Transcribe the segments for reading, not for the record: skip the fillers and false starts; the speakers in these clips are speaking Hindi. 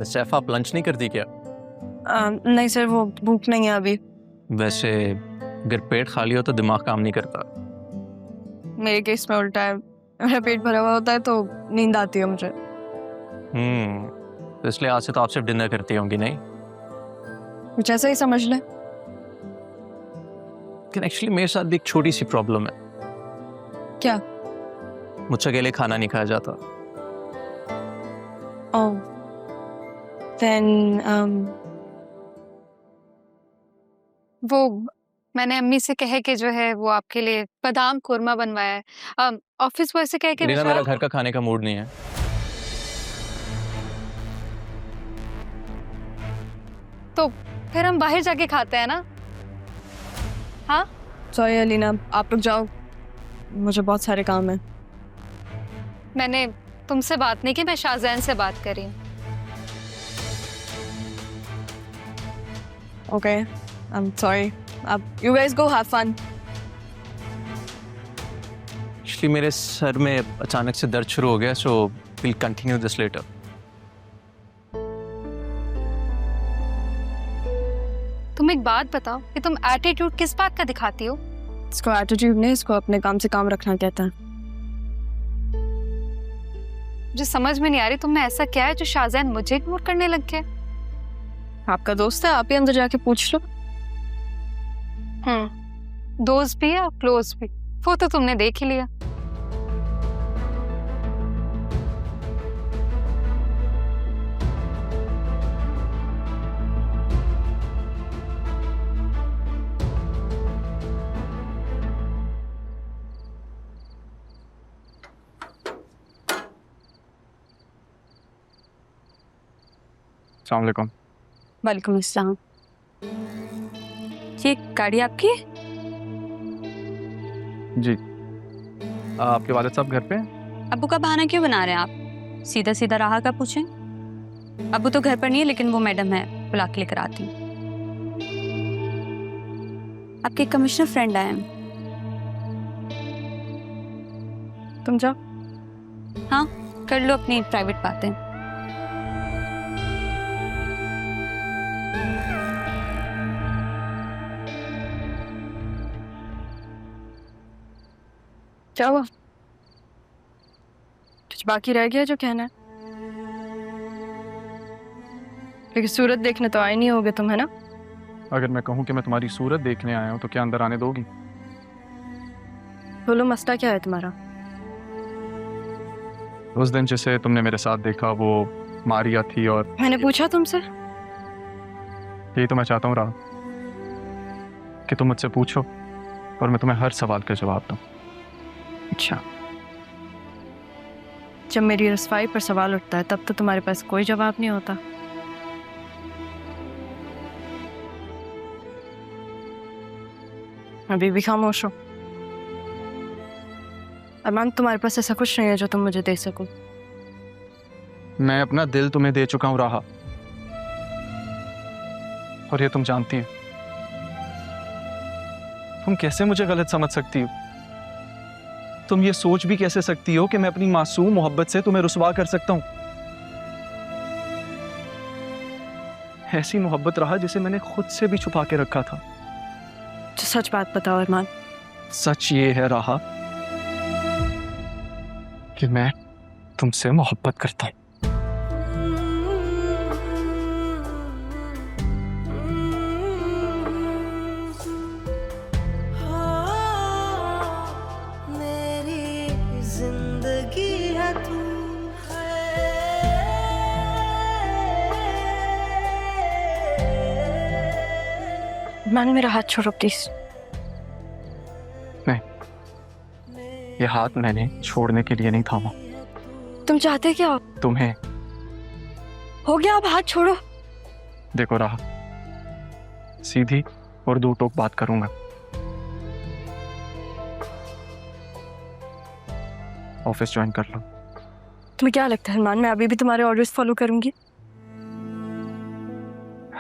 सैफ, आप लंच नहीं करती क्या? नहीं सर, वो भूख नहीं है अभी। वैसे अगर पेट खाली हो तो दिमाग काम नहीं करता। मेरे केस में उल्टा है, मेरा पेट भरा हुआ होता है तो नींद आती है मुझे। तो इसलिए आज से तो आप सिर्फ डिनर करती होंगी, नहीं? कुछ ऐसा ही समझ ले। लेकिन एक्चुअली मेरे साथ भी एक छोटी सी प्रॉब्लम है। क्या? मुझसे अकेले खाना नहीं खाया जाता। ओह, देन वो मैंने अम्मी से कहे कि जो है वो आपके लिए बादाम कोरमा बनवाया है। ऑफिस बॉय से कह के रीना, भिजवा। मेरा घर का खाने का मूड नहीं है। तो फिर हम बाहर जाके खाते हैं ना? हाँ, सॉरी अलीना, आप लोग जाओ, मुझे बहुत सारे काम है। मैंने तुमसे बात नहीं की, मैं शाहजैन से बात कर रही हूँ। Okay, I am sorry. अब you guys go have fun. Actually मेरे सर में अचानक से दर्द शुरू हो गया, so will continue this later. तुम एक बात बताओ कि तुम एटीट्यूड किस बात का दिखाती हो? इसको एटीट्यूड नहीं, इसको अपने काम से काम रखना कहता है। मुझे समझ में नहीं आ रही तुम में ऐसा क्या है जो शाहजैन मुझे इग्नोर करने लग गया। आपका दोस्त है, आप ही अंदर जाके पूछ लो। दोस्त भी है और क्लोज भी, वो तो तुमने देख ही लिया। अस्सलाम वालेकुम। वालेकुम अस्सलाम। ये गाड़ी आपकी है? जी, आपके वालिद साहब घर पे हैं? अब्बू का बहाना क्यों बना रहे हैं आप? सीधा सीधा राह का पूछें। अब्बू तो घर पर नहीं है, लेकिन वो मैडम है, बुला के लेकर आती हूँ। आपके कमिश्नर फ्रेंड आए हैं। तुम जाओ। हाँ, कर लो अपनी प्राइवेट बातें। क्या हुआ? कुछ बाकी रह गया जो कहना है? लेकिन सूरत देखने तो आए नहीं होगे तुम, है ना? अगर मैं कहूँ कि मैं तुम्हारी सूरत देखने आया हूँ तो क्या अंदर आने दोगी? बोलो, मसला क्या है तुम्हारा? उस दिन जिसे तुमने मेरे साथ देखा वो मारिया थी, और मैंने पूछा तुमसे? यही तो मैं चाहता हूँ राह, कि तुम मुझसे पूछो और मैं तुम्हें हर सवाल का जवाब दूँ। अच्छा, जब मेरी रसवाई पर सवाल उठता है तब तो तुम्हारे पास कोई जवाब नहीं होता। अभी भी खामोश हो। अरमान, तुम्हारे पास ऐसा कुछ नहीं है जो तुम मुझे दे सको। मैं अपना दिल तुम्हें दे चुका हूँ राह, और ये तुम जानती हो। तुम कैसे मुझे गलत समझ सकती हो? तुम ये सोच भी कैसे सकती हो कि मैं अपनी मासूम मोहब्बत से तुम्हें रुसवा कर सकता हूं? ऐसी मोहब्बत रहा जिसे मैंने खुद से भी छुपा के रखा था। तो सच बात बताओ अरमान। सच ये है राहा कि मैं तुमसे मोहब्बत करता हूं। अरमान, मेरा हाथ छोड़ो प्लीज। नहीं, ये हाथ मैंने छोड़ने के लिए नहीं थामा। तुम चाहते क्या हो? तुम्हें। हो गया, अब हाथ छोड़ो। देखो राहा, सीधी और दो टोक बात करूंगा। ऑफिस ज्वाइन कर लो। तुम्हें क्या लगता है अरमान, मैं अभी भी तुम्हारे ऑर्डर्स फॉलो करूंगी?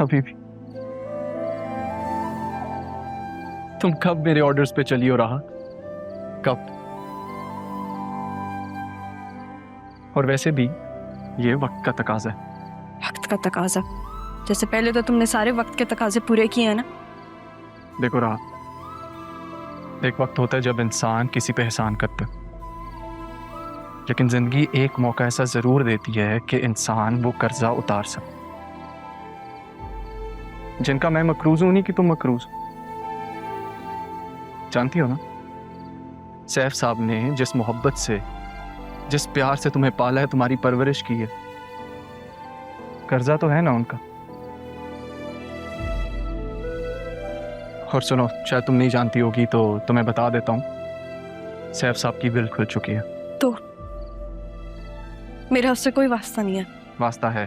अभी भी? तुम कब मेरे ऑर्डर्स पे चली हो राहा? कब? और वैसे भी ये वक्त का तकाजा है। वक्त का तकाजा? जैसे पहले तो तुमने सारे वक्त के तकाजे पूरे किए हैं ना। देखो राह, एक वक्त होता है जब इंसान किसी पे एहसान करता है, लेकिन जिंदगी एक मौका ऐसा जरूर देती है कि इंसान वो कर्जा उतार सके। जिनका मैं मकरूज हूं नहीं कि तुम मकरूज हो। जानती हो ना, सैफ साहब ने जिस मोहब्बत से, जिस प्यार से तुम्हें पाला है, तुम्हारी परवरिश की है, कर्जा तो है ना उनका। और सुनो, शायद तुम नहीं जानती होगी तो तुम्हें बता देता हूँ, सैफ साहब की बिल खुल चुकी है। तो मेरा उससे कोई वास्ता नहीं है। वास्ता है।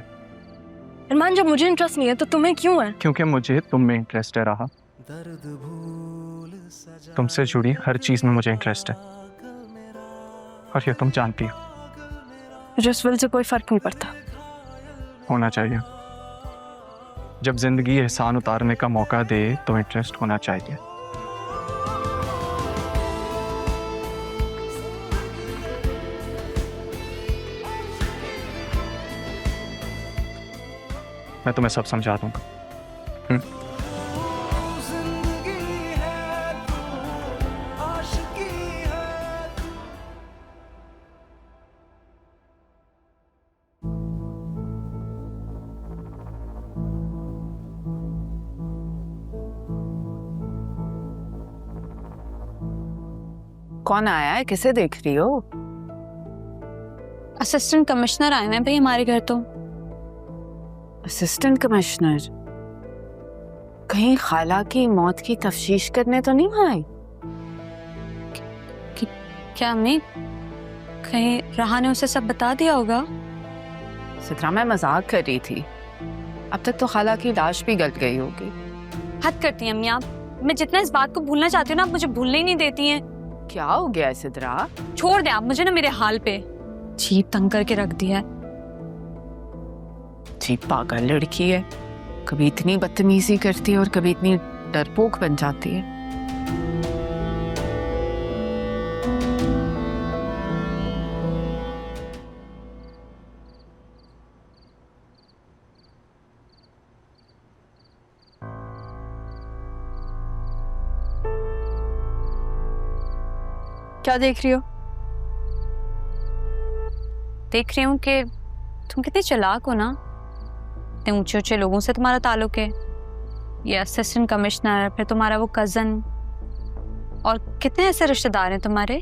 अरमान, जब मुझे इंटरेस्ट नहीं है तो तुम्हें क्यों है? क्योंकि मुझे तुम में इंटरेस्ट है रहा। तुमसे जुड़ी हर चीज में मुझे इंटरेस्ट है, और ये तुम जानती हो। मुझे उस विल से कोई फर्क नहीं पड़ता। होना चाहिए। जब जिंदगी एहसान उतारने का मौका दे तो इंटरेस्ट होना चाहिए। मैं तुम्हें सब समझा दूंगा। कौन आया है? किसे देख रही हो? असिस्टेंट कमिश्नर आए हैं भाई हमारे घर तो। Assistant commissioner? कहीं खाला की मौत की तफ्तीश करने तो नहीं आए? क्या अम्मी, कहीं राहा ने उसे सब बता दिया होगा? सिद्रा, मैं मजाक कर रही थी। अब तक तो खाला की लाश भी गल गई होगी। हद करती हैं अम्मी आप। मैं जितना इस बात को भूलना चाहती हूँ ना, आप मुझे भूलने ही नहीं देती हैं। क्या हो गया है सिद्रा? छोड़ दे आप मुझे ना मेरे हाल पे। जीप तंग करके रख दिया है। जी, पागल लड़की है। कभी इतनी बदतमीजी करती है और कभी इतनी डरपोक बन जाती है। क्या देख रही हो? देख रही हूँ कि तुम कितने चालाक हो ना। इतने ऊंचे ऊंचे लोगों से तुम्हारा ताल्लुक है। ये असिस्टेंट कमिश्नर, फिर तुम्हारा वो कजन, और कितने ऐसे रिश्तेदार हैं तुम्हारे।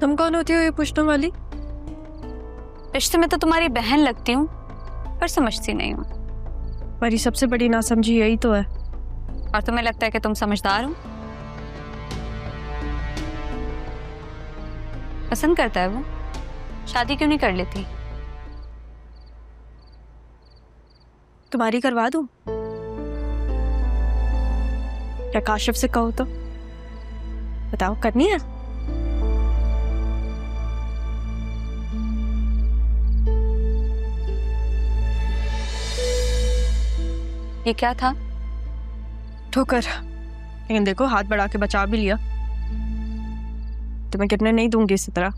तुम कौन होती हो ये पूछने वाली? रिश्ते में तो तुम्हारी बहन लगती हूँ, पर समझती नहीं हूँ। मेरी सबसे बड़ी नासमझी यही तो है। और तुम्हें लगता है कि तुम समझदार हो। पसंद करता है वो, शादी क्यों नहीं कर लेती? तुम्हारी करवा दूं? या काशिफ से कहो तो? बताओ, करनी है? ये क्या था? ठोकर। लेकिन देखो, हाथ बढ़ा के बचा भी लिया। तुम्हें गिरने नहीं दूंगी इसी तरह।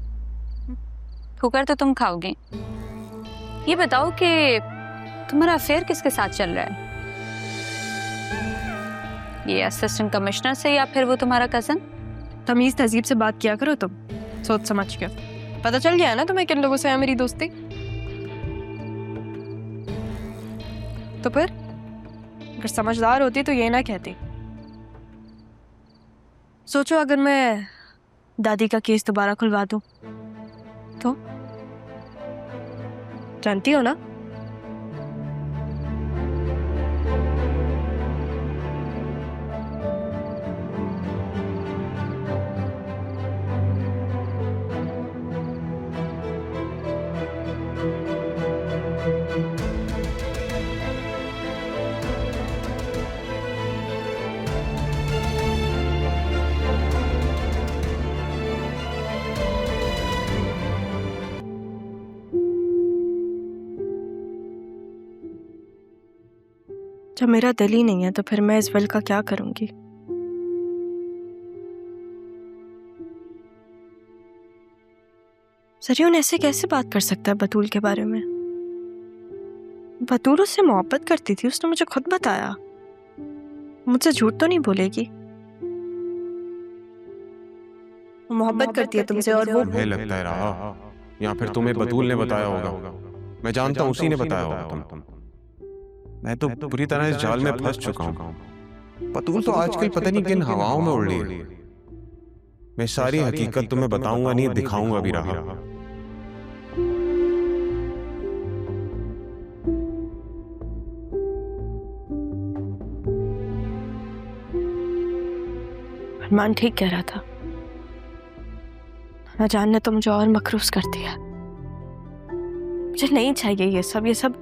ठोकर तो तुम खाओगे। ये बताओ कि तुम्हारा अफेयर किसके साथ चल रहा है? ये असिस्टेंट कमिश्नर से या फिर वो तुम्हारा कजन? तमीज तहजीब से बात किया करो तुम, सोच समझ के। पता चल गया है ना तुम्हें किन लोगों से है मेरी दोस्ती। तो फिर अगर समझदार होती तो ये ना कहती। सोचो, अगर मैं दादी का केस दोबारा खुलवा दूं तो? जानती हो ना? जब मेरा दिल ही नहीं है तो फिर मैं इस विल का क्या करूंगी? सरियन ऐसे कैसे बात कर सकता है बतूल के बारे में? बतूल उससे मोहब्बत करती थी, उसने मुझे खुद बताया। मुझसे झूठ तो नहीं बोलेगी। मोहब्बत करती है तुमसे और वो तुम्हें लगता है रहा या फिर तुम्हें बतूल ने बताया होगा? मैं जानता हूँ उसी ने बताया होगा तुम। मैं तो पूरी तरह इस जाल में फंस चुका हूँ। बतूल तो आजकल पता नहीं किन हवाओं में उड़ रही है। मैं सारी हकीकत तुम्हें बताऊंगा नहीं, दिखाऊंगा भी रहा। अरमान ठीक कह रहा था। न जानने तो मुझे और मकरूज कर दिया। मुझे नहीं चाहिए ये सब।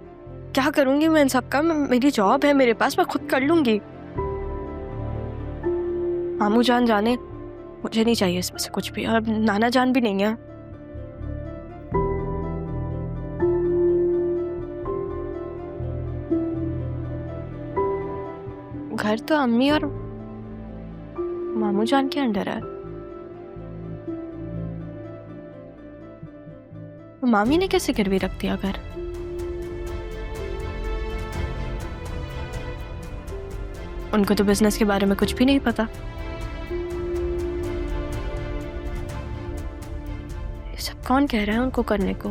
क्या करूंगी मैं इन सब का? मेरी जॉब है मेरे पास, मैं खुद कर लूंगी। मामू जान जाने, मुझे नहीं चाहिए इसमें से कुछ भी। और नाना जान भी नहीं है। घर तो अम्मी और मामू जान के अंडर है। मामी ने कैसे गिरवी रख दिया घर? उनको तो बिजनेस के बारे में कुछ भी नहीं पता। ये सब कौन कह रहा है उनको करने को?